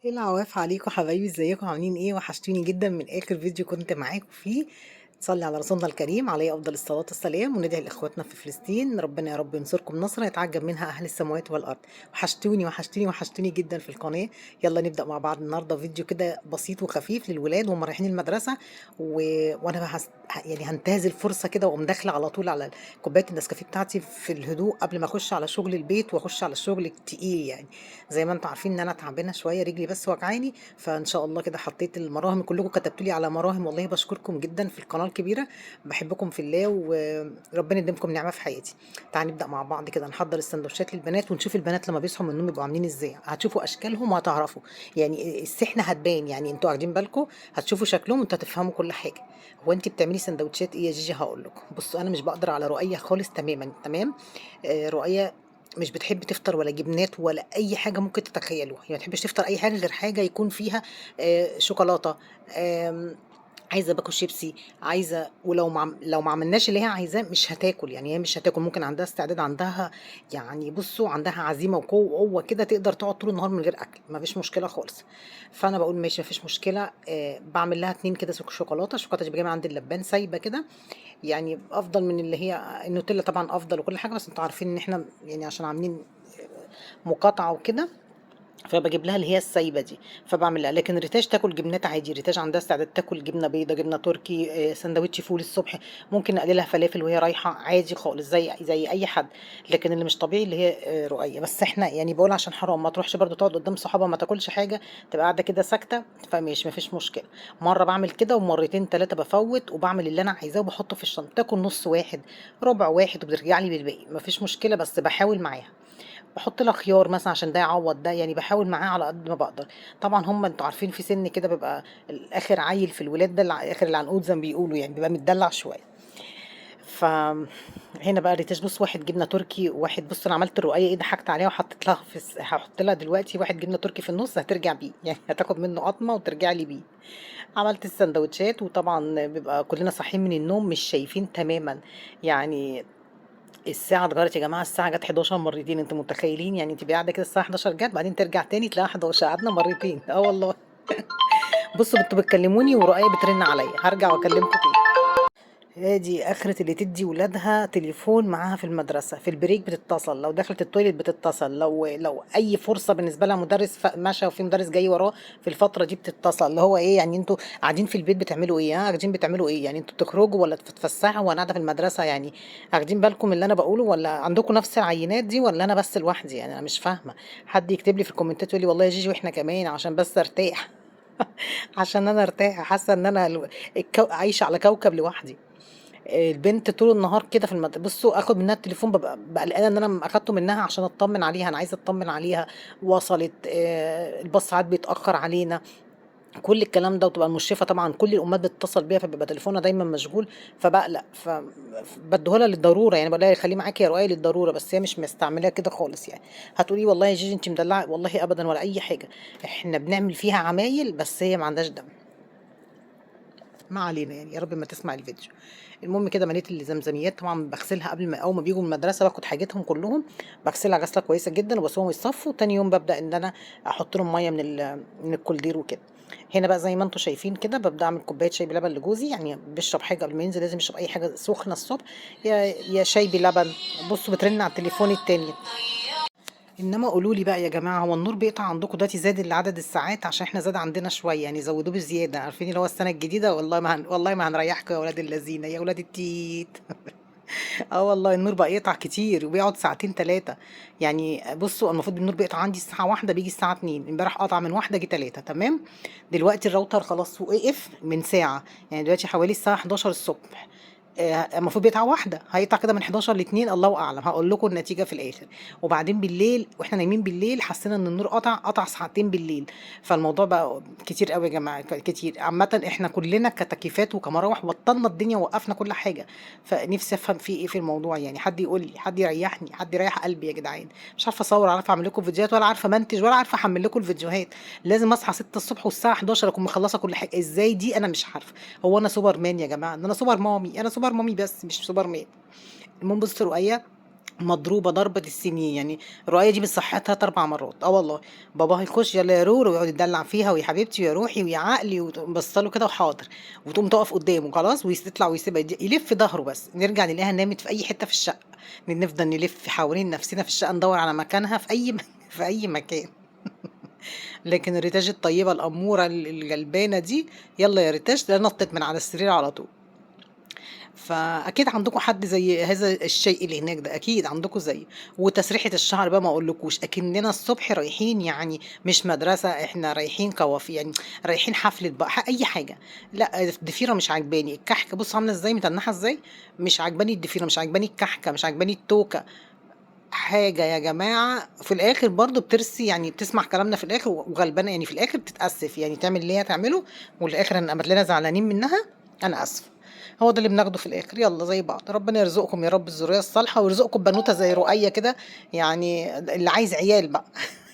ايه العواف عليكم حبايبي، ازيكم عاملين ايه؟ وحشتوني جدا من اخر فيديو كنت معاكم فيه. نصلي على رسولنا الكريم عليه افضل الصلاه والسلام، وندعي لاخواتنا في فلسطين ربنا يا رب ينصركم نصره يتعجب منها اهل السماوات والارض. وحشتوني وحشتوني وحشتوني جدا في القناه. يلا نبدا مع بعض النهارده فيديو كده بسيط وخفيف للولاد وهم رايحين المدرسه. و... وانا بقى يعني هنتهز الفرصه كده واقوم داخله على طول على كوبايه النسكافيه بتاعتي في الهدوء قبل ما اخش على شغل البيت واخش على الشغل التقيل يعني. زي ما انتم عارفين ان انا تعبانه شويه، رجلي بس وجعاني. فان شاء الله كده حطيت المراهم، كلكم كتبتوا لي على مراهم، والله بشكركم جدا في القناه الكبيره. بحبكم في الله وربنا يديمكم نعمه في حياتي. تعالوا نبدا مع بعض كده نحضر السندوتشات للبنات ونشوف البنات لما بيصحوا من النوم يبقوا عاملين ازاي. هتشوفوا اشكالهم وهتعرفوا يعني السحنه هتبان، يعني انتوا واخدين بالكم. هتشوفوا شكلهم وانتوا هتفهموا كل حاجه. هو انت بتعملي سندوتشات ايه يا جيجي؟ هقول لكم. بصوا انا مش بقدر على رؤيه خالص تماما تمام. رؤيه مش بتحب تفطر ولا جبنات ولا اي حاجه ممكن تتخيلوها، يعني ما تحبش تفطر اي حاجه غير حاجه يكون فيها شوكولاته. آم، عايزه باكل شيبسي. عايزه، ولو لو ما عملناش اللي هي عايزاه مش هتاكل، يعني هي مش هتاكل. ممكن عندها استعداد، عندها يعني بصوا عندها عزيمه وقوه كده تقدر تقعد طول النهار من غير اكل، ما فيش مشكله خالص. فانا بقول ماشي ما فيش مشكله. بعمل لها اتنين كده شوكولاته. الشوكولاته دي بجيبها من عند اللبان سايبه كده، يعني افضل من اللي هي النوتيلا طبعا افضل وكل حاجه، بس انتوا عارفين ان احنا يعني عشان عاملين مقاطعه وكده. فبجيب لها اللي هي السايبه دي. فبعمل لها، لكن ريتاج تاكل جبنات عادي. ريتاج عندها استعداد تاكل جبنه بيضه، جبنه تركي، سندوتش فول الصبح. ممكن اقللها فلافل وهي رايحه عادي خالص زي اي حد. لكن اللي مش طبيعي اللي هي رقيه. بس احنا يعني بقول عشان حرام ما تروحش برضو تقعد قدام صحابها ما تاكلش حاجه، تبقى قاعده كده ساكته. فماشي ما فيش مشكله. مره بعمل كده ومرتين ثلاثه بفوت وبعمل اللي انا عايزاه وبحطه في الشنطه، تاكل نص واحد ربع واحد وبترجع لي بالباقي، ما فيش مشكله، بس بحاول معاها. باحط لها خيار مثلًا عشان ده يعوّض ده، يعني باحاول معاه على قد ما باقدر. طبعًا هُم أنتم عارفين في سِن كده بيبقى آخر عيّل في الولاد ده آخر العنقود زي ما بيقولوا، يعني بيبقى متدلّع شوية. هنا بقى الريتاش بُص، واحد جبنة تركي، وواحد بُص أنا عملت الرقاية إيه، ضحكت عليها وحطيت لها هاحط لها دلوقتي واحد جبنة تركي في النُص هترجع بيه، يعني هتاخد منه قطمة وترجع لي بيه. عملت الساندوتشات وطبعًا بيبقى كلنا صاحيين من النوم مش شايفين تمامًا. يعني الساعة اتغيّرت يا جماعة، الساعة جات 11 مرّتين، أنتم متخيّلين؟ يعني تبقي قاعدة كده الساعة 11 جات بعدين ترجع تاني تلاقيها 11، قعدنا مرّتين، آه والله. بُصّوا أنتم بتكلموني ورقية بترن عليَّ، هارجع واكلمكم تاني. ادي اخرة اللي تدي ولادها تليفون معاها في المدرسة، في البريك بتتصل، لو دخلت التويليت بتتصل، لو اي فرصة بالنسبة لها مدرس مشى وفي مدرس جاي وراه في الفترة دي بتتصل. اللي هو ايه يعني انتوا قاعدين في البيت بتعملوا ايه؟ ها قاعدين بتعملوا ايه؟ يعني انتوا بتخرجوا ولا بتتفسحوا وانا قاعدة في المدرسة يعني؟ واخدين بالكم من اللي انا بقوله ولا عندكم نفس العينات دي ولا انا بس لوحدي؟ يعني انا مش فاهمة. حد يكتب لي في الكومنتات يقول لي والله يا جيجي واحنا كمان عشان بس ارتاح. عشان انا ارتاح، حاسة ان انا عايشة على كوكب لوحدي. البنت طول النهار كده في بصوا اخد منها التليفون ببقى قلقانه ان انا اخدته منها عشان اطمن عليها، انا عايزه اطمن عليها. وصلت الباص ساعات بيتاخر علينا. كل الكلام ده، وتبقى المشرفه طبعا كل الامهات بتتصل بيها فبيبقى تليفونها دايما مشغول. فبقلق بديهولها للضروره، يعني بقول لها خليه معاكي يا رؤيه للضروره، بس هي مش مستعملاه كده خالص يعني. هتقولي والله يا جيجي انت مدلعه، والله ابدا ولا اي حاجه. احنا بنعمل فيها عمايل بس هي ما عندهاش دم. ما علينا يعني، يا رب ما تسمع الفيديو. المهم كده مليت الزمزميات طبعا بغسلها قبل ما اول ما بيجوا من المدرسه باخد حاجتهم كلهم. بغسلها غسله كويسه جدا وبسيبهم يصفوا، تاني يوم ببدا ان انا احط لهم ميه من الكولدير وكده. هنا بقى زي ما انتم شايفين كده ببدا اعمل كوبايه شاي بلبن لجوزي، يعني بيشرب حاجه قبل ما ينزل لازم يشرب اي حاجه سخنه الصبح. يا شاي بلبن. بصوا بترن على التليفون التاني. انما قولوا لي بقى يا جماعه، هو النور بيقطع عندكم دلوقتي زاد عدد الساعات؟ عشان احنا زاد عندنا شويه، يعني زودوه بزياده. عارفين اللي هو السنه الجديده، والله والله ما هنريحكم يا اولاد اللذينه يا اولاد التيت. اه والله النور بقى يقطع كتير وبيقعد ساعتين ثلاثه. يعني بصوا المفروض النور بيقطع عندي الساعه واحدة بيجي الساعه 2، امبارح قطع من واحدة جه 3 تمام. دلوقتي الراوتر خلاص وقف من ساعه، يعني دلوقتي حوالي الساعه 11 الصبح. المفروض بيقطع واحدة، هيقطع كده من 11 ل2 الله أعلم، هقول لكم النتيجة في الآخر. وبعدين بالليل واحنا نايمين بالليل حسينا ان النور قطع ساعتين بالليل. فالموضوع بقى كتير قوي يا جماعة، كتير عامة. احنا كلنا كتكييفات وكمراوح بطلنا الدنيا ووقفنا كل حاجة. فنفسي افهم في ايه في الموضوع، يعني حد يقول لي، حد يريحني، حد يريح قلبي يا جدعان. مش عارفة اصور ولا عارفة اعمل لكم فيديوهات ولا عارفة منتج ولا عارفة احمل لكم الفيديوهات. لازم اصحى 6 الصبح والساعة 11 اكون مخلصة كل حاجة، ازاي دي انا مش عارفة. هو انا سوبر مان يا جماعة؟ ده انا سوبر مامي، انا سوبر مامي بس مش سوبر مان. المهم بصوا رؤية، مضروبة ضربة السنين يعني. الرقاية دي بتصحيها 3 4 مرات، اه والله. باباها يخش يلا يا رورو ويقعد يدلع فيها ويا حبيبتي ويا روحي ويا عقلي، وتبصله كده وحاضر، وتقوم تقف قدامه خلاص ويطلع ويسيبها يلف ظهره، بس نرجع نلاقيها نامت في اي حتة في الشقة. نفضل نلف حوالين نفسنا في الشقة ندور على مكانها في اي في اي مكان. لكن الريتاج الطيبة الأمورة الغلبانة دي، يلا يا ريتاج، تلاقيها نطت من على السرير على طول. فأكيد عندكم حد زي هذا الشيء اللي هناك ده، أكيد عندكم زيه. وتسريحة الشعر بقى ما أقولكوش، أكننا الصبح رايحين يعني مش مدرسة، إحنا رايحين كوافي يعني، رايحين حفلة بقى أي حاجة. لا الضفيرة مش عاجباني، الكحكة بص عاملة إزاي متنحة إزاي، مش عاجباني الضفيرة، مش عاجباني الكحكة، مش عاجباني التوكة. حاجة يا جماعة في الآخر برضو بترسي يعني، بتسمع كلامنا في الآخر وغلبانة يعني، في الآخر بتتأسف يعني، تعمل اللي هي تعمله والآخر إن قامت لنا زعلانين منها. أنا آسفة. هو ده اللي بناخده في الآخر، يلا زي بعض، ربنا يرزقكم يا رب الذرية الصالحة، ويرزقكم بنوتة زي رؤية كده يعني، اللي عايز عيال بقى.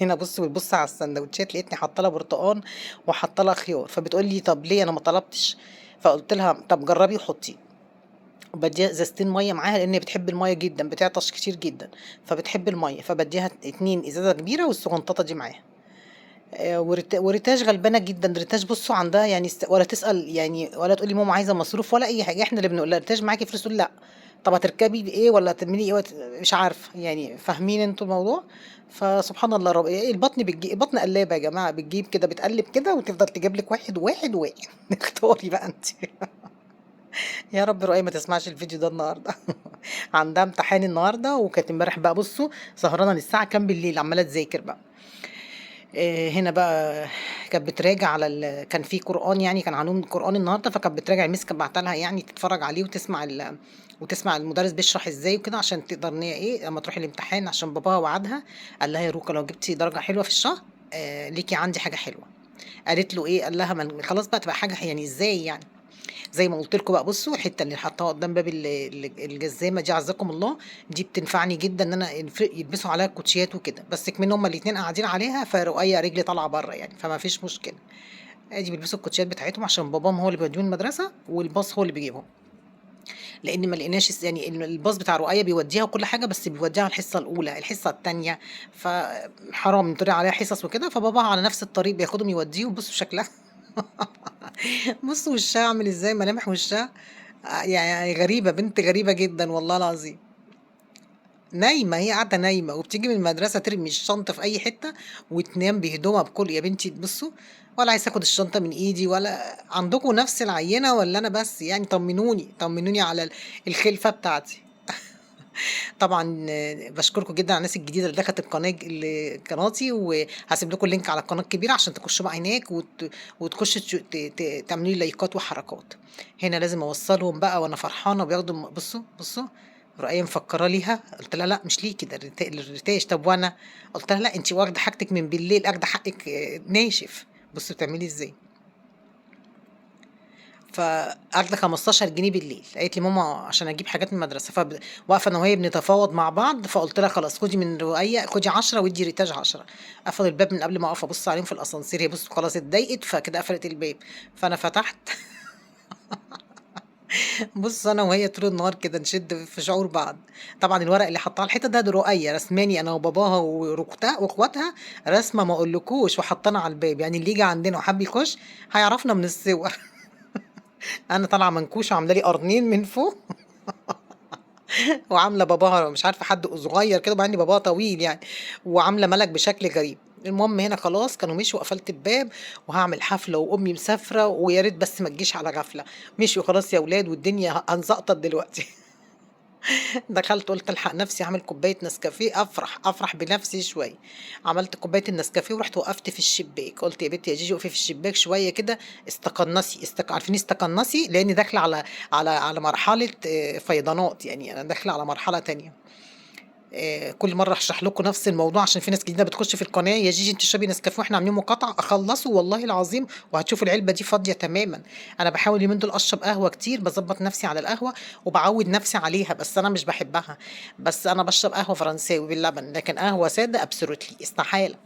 هنا بتبص على السندوتشات لقيتني حاطه لها برتقان وحاطه لها خيار، فبتقول لي طب ليه انا ما طلبتش؟ فقلت لها طب جربي وحطي. وبديها ازازتين ميه معاها لان هي بتحب الميه جدا، بتعطش كتير جدا، فبتحب الميه، فبديها 2 ازازه كبيره والصغنططه دي معاها. وريتاج غلبانه جدا، ريتاج بصوا عندها يعني ولا تسال يعني، ولا تقول لي ماما عايزه مصروف ولا اي حاجه، احنا اللي بنقول لها ريتاج معاكي فلوس، تقول لا. طب هتركبي بايه ولا هتعملي ايه مش عارفه يعني، فاهمين انتوا الموضوع. فسبحان الله رب البطن بتجيب، البطن قلابه يا جماعه، بتجيب كده بتقلب كده وتفضل تجيب لك واحد واحد واحد. اختاري بقى انت. يا رب رؤية ما تسمعش الفيديو ده النهارده. عندها امتحان النهارده، وكانت امبارح بقى بصوا سهرانه للساعه كام بالليل عماله تذاكر بقى. هنا بقى كانت بتراجع على كان في قرآن يعني، كان علوم قرآن النهارده، فكانت بتراجع الميس كانت بعتها لها يعني تتفرج عليه وتسمع وتسمع المدرس بيشرح ازاي وكده، عشان تقدر ان هي ايه لما تروح الامتحان، عشان باباها وعدها قال لها يا روكا لو جبتي درجة حلوة في الشهر ليكي عندي حاجة حلوة. قالت له ايه؟ قال لها خلاص بقى تبقى حاجة يعني ازاي يعني. زي ما قلت لكم بقى بصوا الحته اللي حطاها قدام باب الجزامه دي عزكم الله، دي بتنفعني جدا ان انا يلبسوا عليها الكوتشيات وكده، بس كمان هما الاتنين قاعدين عليها فرؤية رجلي طالعه بره يعني، فما فيش مشكله. ادي بيلبسوا الكوتشيات بتاعتهم عشان باباهم هو اللي بيوديهم المدرسه والباص هو اللي بيجيبهم، لان ما لقيناش يعني الباص بتاع رؤية بيوديها وكل حاجه، بس بيوديها الحصه الاولى الحصه الثانيه، فحرام طلع عليها حصص وكده، فباباها على نفس الطريق بياخدهم يوديهم. بصوا شكلها. بصوا وشها عامل ازاي، ملامح وشها يعني غريبة، بنت غريبة جدا والله العظيم. نايمة، هي قاعدة نايمة، وبتيجي من المدرسة ترمي الشنطة في أي حتة وتنام بهدومها بكل. يا بنتي بصوا، ولا عايز اخد الشنطة من ايدي، ولا عندكم نفس العينة ولا انا بس يعني؟ طمنوني طمنوني على الخلفة بتاعتي. طبعا بشكركم جدا على الناس الجديدة اللي دخلت قناتي، وهسيب لكم اللينك على القناة الكبيرة عشان تخشوا بقى هناك وتخشوا تعملوا لي لايكات وحركات. هنا لازم اوصلهم بقى وانا فرحانة وبياخدوا. بصوا بصوا، رؤية مفكرة ليها، قلت لها لا مش ليكي ده الريتاج. طب وانا؟ قلت لها لا انت واخدة حاجتك من بالليل، اخدة حقك ناشف. بصوا بتعملي ازاي. فاخده 15 جنيه بالليل، قالت لي ماما عشان اجيب حاجات من المدرسه، واقفه انا وهي بنتفاوض مع بعض، فقلت لها خلاص خدي من رؤية، خدي 10 وادي ريتاج 10. قفل الباب من قبل ما اقف ابص عليهم في الاسانسير، هي بص خلاص اتضايقت فكده قفلت الباب. فانا فتحت. بص انا وهي طول النهار كده نشد في شعور بعض. طبعا الورق اللي حطاه على الحيطه ده رؤية رسماني انا وباباها واخواتها، رسمه ما اقولكوش، وحطانا على الباب يعني اللي يجي عندنا وحب يخش هيعرفنا من الصور. انا طالعه منكوشه وعامله لي قرنين من فوق. وعامله باباها مش عارفه حد صغير كده، وبعدين باباها طويل يعني، وعامله ملك بشكل غريب. المهم هنا خلاص كانوا مشوا وقفلت الباب، وهعمل حفله وامي مسافره ويا ريت بس ما تجيش على غفله. مشوا خلاص يا اولاد والدنيا هنزقطط دلوقتي. دخلت قلت الحق نفسي اعمل كوبايه نسكافيه، افرح بنفسي شويه. عملت كوبايه النسكافيه ورحت وقفت في الشباك، قلت يا بنتي يا جيجي وقفي في الشباك شويه كده، استقنصي عارفين استقنصي، لاني داخله على مرحله فيضانات يعني، انا داخله على مرحله تانية. كل مره اشرح لكم نفس الموضوع عشان في ناس جديده بتخش في القناه، يا جيجي انت اشربي نسكافيه واحنا عاملين مقاطعه، اخلصه والله العظيم وهتشوفوا العلبه دي فاضيه تماما. انا بحاول اليومين دول اشرب قهوه كتير، بظبط نفسي على القهوه وبعود نفسي عليها، بس انا مش بحبها. بس انا بشرب قهوه فرنساوي باللبن، لكن قهوه ساده ابسولوتلي استحاله.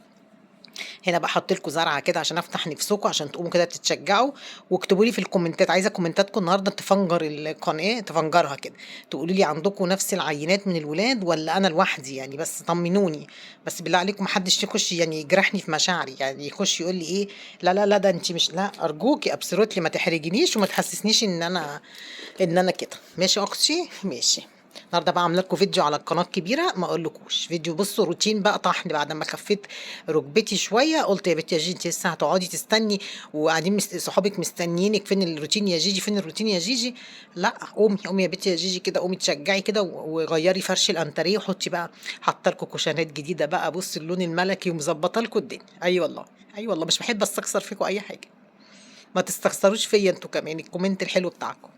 هنا بقى حاطط لكم زرعه كده عشان افتح نفسكم، عشان تقوموا كده تتشجعوا. واكتبوا لي في الكومنتات، عايزه كومنتاتكم النهارده تفنجر القناه، تفنجرها كده. تقولوا لي عندكم نفس العينات من الولاد ولا انا لوحدي يعني، بس طمنوني. بس بالله عليكم ما حدش يخش يعني يجرحني في مشاعري، يعني يخش يقول لي ايه، لا لا لا ده انت مش، لا ارجوكي ابسولوتلي ما تحرجنيش وما تحسسنيش ان انا كده ماشي يا اختي ماشي. النهارده بقى عامله لكم فيديو على القناه الكبيره، ما اقولكوش فيديو، بصوا روتين بقى طحن بعد ما خفيت ركبتي شويه. قلت يا بنتي يا جيجي انت لسه هتقعدي تستني وقاعدين صحابك مستنيينك، فين الروتين يا جيجي، فين الروتين يا جيجي؟ لا قومي قومي يا بنتي يا جيجي كده، قومي تشجعي كده وغيري فرش الانتريه وحطي بقى، حاطه لكم كوشنات جديده بقى، بصي اللون الملكي ومظبطه لكم الدنيا. اي أيوة والله، اي أيوة والله، مش بحب استخسر فيكم اي حاجه. ما تستخسروش فيا انتوا كمان الكومنت الحلو بتاعكم.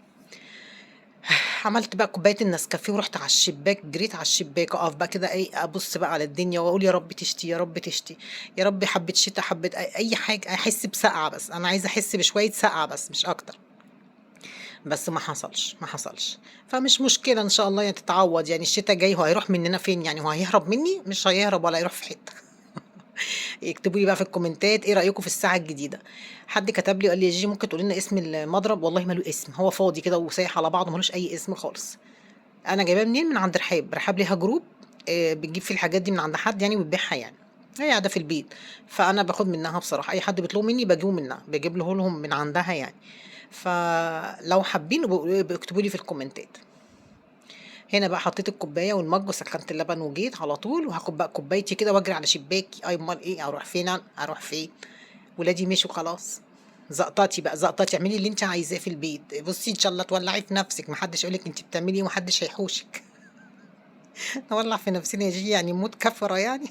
عملت بقى كوباية النسكافيه ورحت على الشباك، جريت على الشباك اقف بقى كده ايه، ابص بقى على الدنيا واقول يا رب تشتي، يا رب تشتي، يا رب حبة شتا، حبة اي حاجة احس بسقعة، بس انا عايزة احس بشوية سقعة بس مش اكتر. بس ما حصلش ما حصلش. فمش مشكلة ان شاء الله يعني تتعوض، يعني الشتا جاي، هو هيروح مننا فين يعني؟ هو هيهرب مني؟ مش هيهرب ولا هيروح في حتة. اكتبوا لي بقى في الكومنتات ايه رأيكم في الساعة الجديدة. حد كتب لي قال لي يا جيجي ممكن تقولي لنا اسم المضرب؟ والله ماله اسم، هو فاضي كده وسايح على بعضه، ملوش اي اسم خالص. انا جايباه منين؟ من عند رحاب. رحاب ليها جروب بتجيب فيه الحاجات دي من عند حد يعني وبتبيعها يعني، هي قاعده في البيت. فانا باخد منها بصراحه، اي حد بيطلب مني بجيبه منها، بجيب له لهم من عندها يعني. فلو حابين اكتبوا لي في الكومنتات. هنا بقى حطيت الكوبايه والمج وسخنت اللبن وجيت على طول، وهاخد بقى كوبايتي كده واجري على شباكي. اي امال ايه، اروح فين اروح فين؟ ولادي مشوا خلاص. زقطاتي بقى زقطاتي، اعملي اللي انت عايزاه في البيت، بصي ان شاء الله تولعي في نفسك، محدش يقولك انت بتعملي ايه ومحدش هيحوشك. نولع في نفسنا يا جيجي يعني موت كفرة يعني.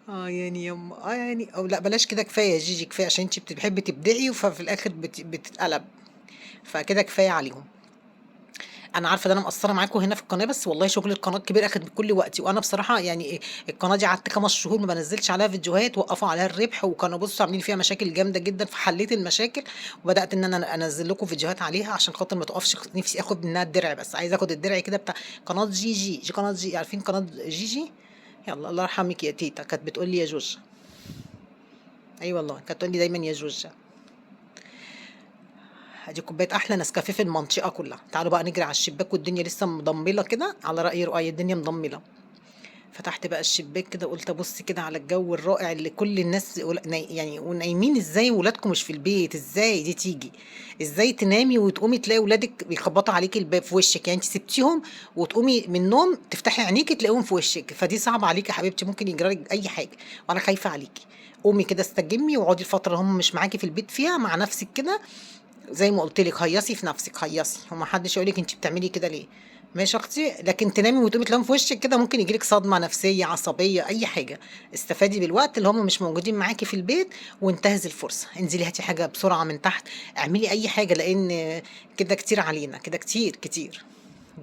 يعني يعني او لا بلاش كده، كفايه يا جيجي كفايه، عشان انت بتحبي تبدعي ففي الاخر بتتقلب. فكده كفايه عليهم. انا عارفه ان انا مقصره معاكم هنا في القناه، بس والله شغل القناه الكبير اخد كل وقتي، وانا بصراحه يعني القناه دي قعدت 5 شهور ما بنزلش عليها فيديوهات، وقفوا عليها الربح، وكانوا بصوا عاملين فيها مشاكل جامده جدا، فحليت المشاكل وبدات ان انا انزل لكم فيديوهات عليها عشان خاطر ما تقفش. نفسي اخد منها الدرع، بس عايزه اخد الدرع كده بتاع قناه جي قناه جي، عارفين قناه جي؟ يلا الله يرحمك يا تيتا، كانت بتقول لي يا جوجة. اي والله كانت تقول لي دايما يا جوجة. ادي كوبايه احلى نسكافيه في المنطقه كلها. تعالوا بقى نجري على الشباك والدنيا لسه مضمله كده، على راي رؤية الدنيا مضمله. فتحت بقى الشباك كده، قلت ابص كده على الجو الرائع اللي كل الناس يعني ونايمين ازاي، ولادكم مش في البيت، ازاي دي تيجي؟ ازاي تنامي وتقومي تلاقي ولادك بيخبطوا عليكي الباب في وشك؟ يعني انت سبتيهم وتقومي من النوم تفتحي عينيكي تلاقيهم في وشك، فدي صعبة عليكي يا حبيبتي، ممكن يجرى لك اي حاجة، وانا خايفة عليكي. قومي كده استجمي واقعدي الفترة اللي هم مش معاكي في البيت فيها مع نفسك كده، زي ما قلت لك هيصي في نفسك، هيصي وما حدش يقول لك انت بتعملي كده ليه. ماشي يا اختي، لكن تنامي وتقومي تلاقيهم في وشك كده ممكن يجيلك صدمه نفسيه عصبيه اي حاجه. استفادي بالوقت اللي هم مش موجودين معاكي في البيت، وانتهزي الفرصه، انزلي هاتي حاجه بسرعه من تحت، اعملي اي حاجه، لان كده كتير علينا، كده كتير كتير.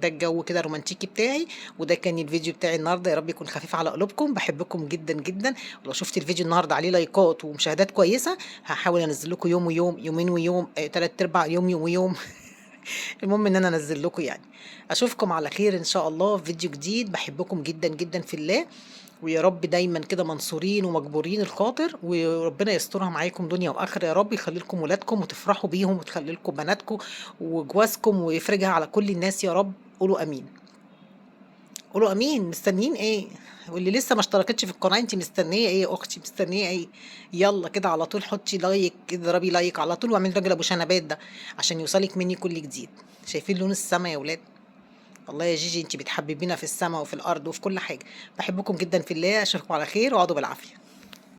ده الجو كده الرومانتيكي بتاعي. وده كان الفيديو بتاعي النهارده، يا رب يكون خفيف على قلوبكم، بحبكم جدا جدا. ولو شفت الفيديو النهارده عليه لايكات ومشاهدات كويسه، هحاول انزل لكم يوم ويوم، يومين ويوم، 3/4 يوم ويوم. المهم ان انا انزل لكم يعني. اشوفكم على خير ان شاء الله في فيديو جديد، بحبكم جدا جدا في الله. ويا رب دايما كده منصورين ومجبورين الخاطر، وربنا يسترها معاكم دنيا واخره، يا رب يخلي لكم ولادكم وتفرحوا بيهم، وتخلي لكم بناتكم وجوازكم، ويفرجها على كل الناس يا رب. قولوا امين. قولوا امين. مستنيين ايه؟ واللي لسه ما اشتركتش في القناه، انت مستنيه ايه يا اختي؟ مستنيه ايه؟ يلا كده على طول حطي لايك، اضربي لايك على طول، واعملي راجل ابو شنبات ده عشان يوصلك مني كل جديد. شايفين لون السما يا ولاد؟ والله يا جيجي انت بتحببينا في السما وفي الارض وفي كل حاجه. بحبكم جدا في الله، اشوفكم على خير واقعدوا بالعافيه.